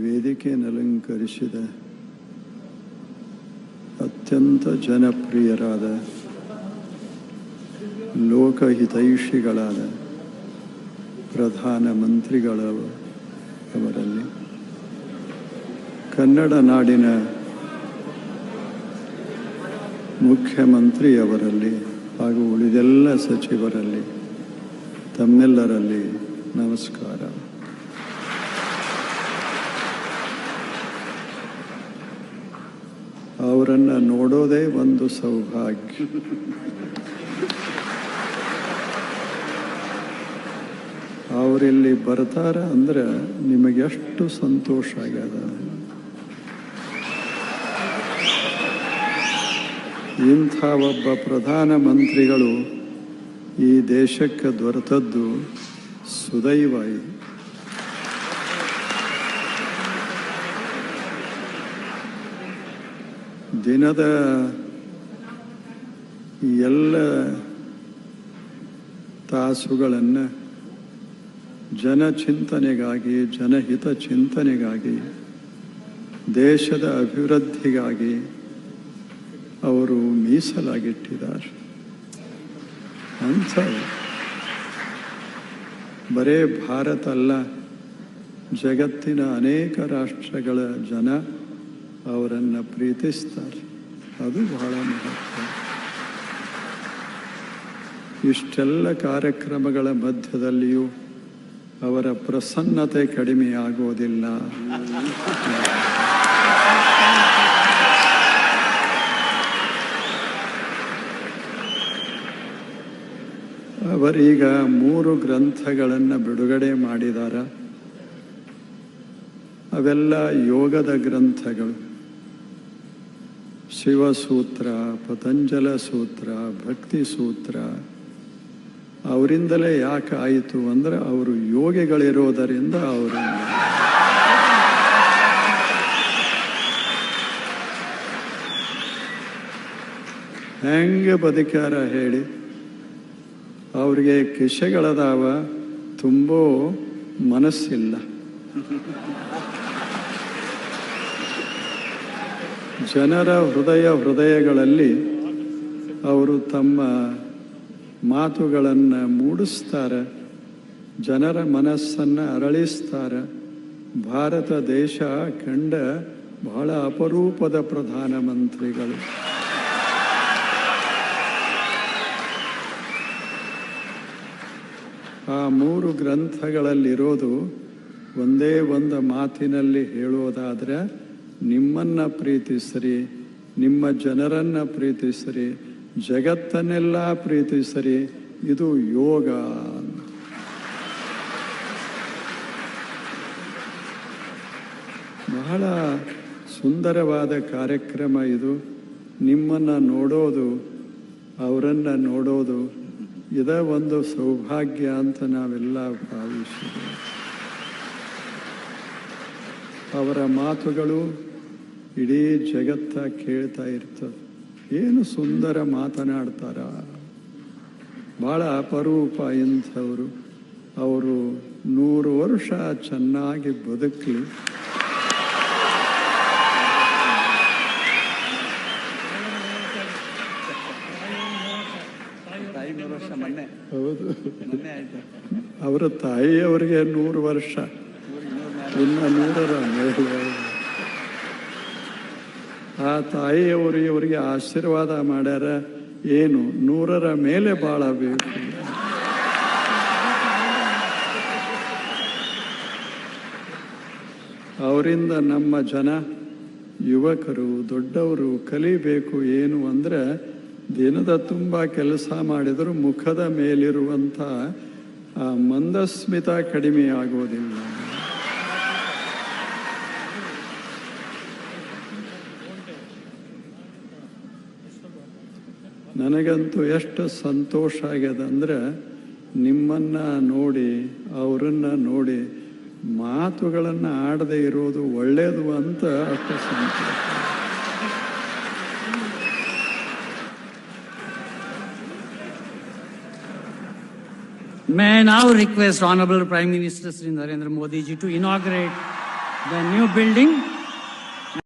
ವೇದಿಕೆಯನ್ನು ಅಲಂಕರಿಸಿದ ಅತ್ಯಂತ ಜನಪ್ರಿಯರಾದ ಲೋಕಹಿತೈಷಿಗಳಾದ ಪ್ರಧಾನಮಂತ್ರಿಗಳವರಲ್ಲಿ, ಕನ್ನಡ ನಾಡಿನ ಮುಖ್ಯಮಂತ್ರಿಯವರಲ್ಲಿ ಹಾಗೂ ಉಳಿದೆಲ್ಲ ಸಚಿವರಲ್ಲಿ ತಮ್ಮೆಲ್ಲರಲ್ಲಿ ನಮಸ್ಕಾರ. ಅವರನ್ನು ನೋಡೋದೇ ಒಂದು ಸೌಭಾಗ್ಯ. ಅವರಿಲ್ಲಿ ಬರ್ತಾರ ಅಂದ್ರೆ ನಿಮಗೆಷ್ಟು ಸಂತೋಷ ಆಗ್ಯದ. ಇಂಥ ಒಬ್ಬ ಪ್ರಧಾನಮಂತ್ರಿಗಳು ಈ ದೇಶಕ್ಕೆ ದೊರೆತದ್ದು ಸುದೈವ ಇದು. ದಿನದ ಎಲ್ಲ ತಾಸುಗಳನ್ನು ಜನಚಿಂತನೆಗಾಗಿ, ಜನಹಿತ ಚಿಂತನೆಗಾಗಿ, ದೇಶದ ಅಭಿವೃದ್ಧಿಗಾಗಿ ಅವರು ಮೀಸಲಾಗಿಟ್ಟಿದ್ದಾರೆ. ಅಂಥ ಬರೇ ಭಾರತ ಅಲ್ಲ, ಜಗತ್ತಿನ ಅನೇಕ ರಾಷ್ಟ್ರಗಳ ಜನ ಅವರನ್ನು ಪ್ರೀತಿಸ್ತಾರೆ. ಅದು ಬಹಳ ಮಹತ್ವ. ಇಷ್ಟೆಲ್ಲ ಕಾರ್ಯಕ್ರಮಗಳ ಮಧ್ಯದಲ್ಲಿಯೂ ಅವರ ಪ್ರಸನ್ನತೆ ಕಡಿಮೆಯಾಗೋದಿಲ್ಲ. ಅವರೀಗ 3 ಗ್ರಂಥಗಳನ್ನು ಬಿಡುಗಡೆ ಮಾಡಿದ್ದಾರೆ. ಅವೆಲ್ಲ ಯೋಗದ ಗ್ರಂಥಗಳು. ಶಿವಸೂತ್ರ, ಪತಂಜಲ ಸೂತ್ರ, ಭಕ್ತಿ ಸೂತ್ರ. ಅವರಿಂದಲೇ ಯಾಕೆ ಆಯಿತು ಅಂದರೆ ಅವರು ಯೋಗಿಗಳಿರೋದರಿಂದ ಅವರು ಹೆಂಗೆ ಬದುಕ್ಯಾರ ಹೇಳಿ. ಅವ್ರಿಗೆ ಕಿಸೆಗಳದಾವ, ತುಂಬೋ ಮನಸ್ಸಿಲ್ಲ. ಜನರ ಹೃದಯಗಳಲ್ಲಿ ಅವರು ತಮ್ಮ ಮಾತುಗಳನ್ನು ಮೂಡಿಸ್ತಾರೆ, ಜನರ ಮನಸ್ಸನ್ನು ಅರಳಿಸ್ತಾರೆ. ಭಾರತ ದೇಶ ಕಂಡ ಬಹಳ ಅಪರೂಪದ ಪ್ರಧಾನಮಂತ್ರಿಗಳು. ಆ 3 ಗ್ರಂಥಗಳಲ್ಲಿರೋದು ಒಂದೇ ಒಂದು ಮಾತಿನಲ್ಲಿ ಹೇಳೋದಾದರೆ, ನಿಮ್ಮನ್ನು ಪ್ರೀತಿಸಿರಿ, ನಿಮ್ಮ ಜನರನ್ನು ಪ್ರೀತಿಸಿರಿ, ಜಗತ್ತನ್ನೆಲ್ಲ ಪ್ರೀತಿಸಿರಿ. ಇದು ಯೋಗ. ಬಹಳ ಸುಂದರವಾದ ಕಾರ್ಯಕ್ರಮ ಇದು. ನಿಮ್ಮನ್ನು ನೋಡೋದು, ಅವರನ್ನು ನೋಡೋದು, ಇದ ಒಂದು ಸೌಭಾಗ್ಯ ಅಂತ ನಾವೆಲ್ಲ ಭಾವಿಸಿದ್ದೇವೆ. ಅವರ ಮಾತುಗಳು ಇಡೀ ಜಗತ್ತ ಕೇಳ್ತಾ ಇರ್ತದೆ. ಏನು ಸುಂದರ ಮಾತನಾಡ್ತಾರ. ಭಾಳ ಅಪರೂಪ ಇಂಥವರು. ಅವರು 100 ವರ್ಷ ಚೆನ್ನಾಗಿ ಬದುಕಲಿ. ಹೌದು, ಅವರ ತಾಯಿಯವರಿಗೆ 100 ವರ್ಷ, ಇನ್ನು 100ರ ಮೇಲೆ. ಆ ತಾಯಿಯವರು ಇವರಿಗೆ ಆಶೀರ್ವಾದ ಮಾಡ್ಯಾರ. ಏನು 100ರ ಮೇಲೆ ಬಾಳಬೇಕು. ಅವರಿಂದ ನಮ್ಮ ಜನ, ಯುವಕರು, ದೊಡ್ಡವರು ಕಲಿಬೇಕು. ಏನು ಅಂದರೆ, ದಿನದ ತುಂಬ ಕೆಲಸ ಮಾಡಿದರೂ ಮುಖದ ಮೇಲಿರುವಂಥ ಆ ಮಂದಸ್ಮಿತ ಕಡಿಮೆ ಆಗೋದಿಲ್ಲ. ನನಗಂತೂ ಎಷ್ಟು ಸಂತೋಷ ಆಗ್ಯದ ಅಂದರೆ, ನಿಮ್ಮನ್ನು ನೋಡಿ, ಅವರನ್ನು ನೋಡಿ ಮಾತುಗಳನ್ನು ಆಡದೇ ಇರೋದು ಒಳ್ಳೆಯದು ಅಂತ ಅಷ್ಟು ಸಂತೋಷ. May I now request Honorable Prime Minister Sri Narendra Modi ji to inaugurate the new building